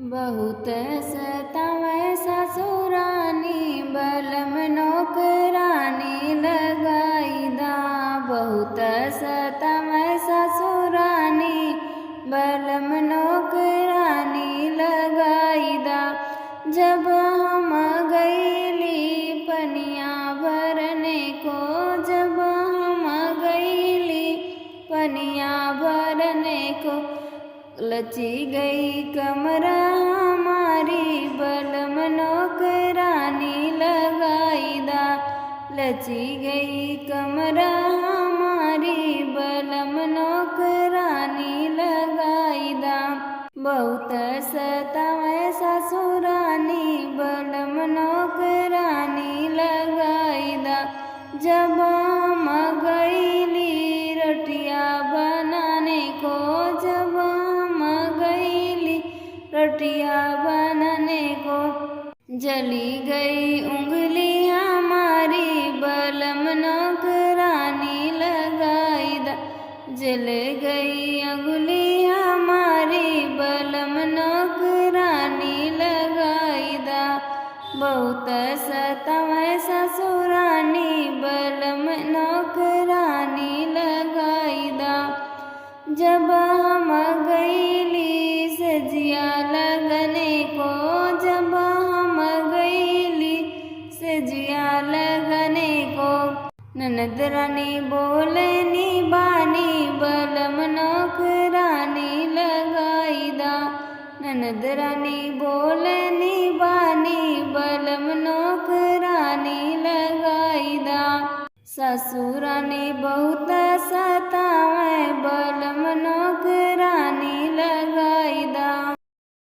बहुत सतावे ससुरानी बलम नौकरानी लगाई दा। बहुत सतावे ससुरानी बलम नौकरानी लगाई दा। जब हम गईली पनिया भरने को, जब हम गईली पनिया भरने को, लची गई कमरा हमारी बलम नौकरानी लगाई दा। लची गई कमरा हमारी बलम नौकरानी लगाई दा। बहुत सतावे ससुरानी बलम नौकरानी लगाई दा। जब हम गईली रोटियां बनाने को, जब रोटियां बनाने को, जली गई उंगली हमारी बलम नौकरानी लगाई दा। जल गई उंगली हमारी बलम नौकरानी लगाई दा। बहुत सतावे ससुरानी बलम नौकरानी लगाई दा। जब हम गईली सजिया लगने को, जब हम गईली सजिया लगने को, ननद रानी बोलनी बानी बलम नौकरानी लगाई दा। ननद रानी बोलनी बानी बलम नौकरानी लगाई दा। ससुरानी बहुत सतावे बलम नौकरानी लगाई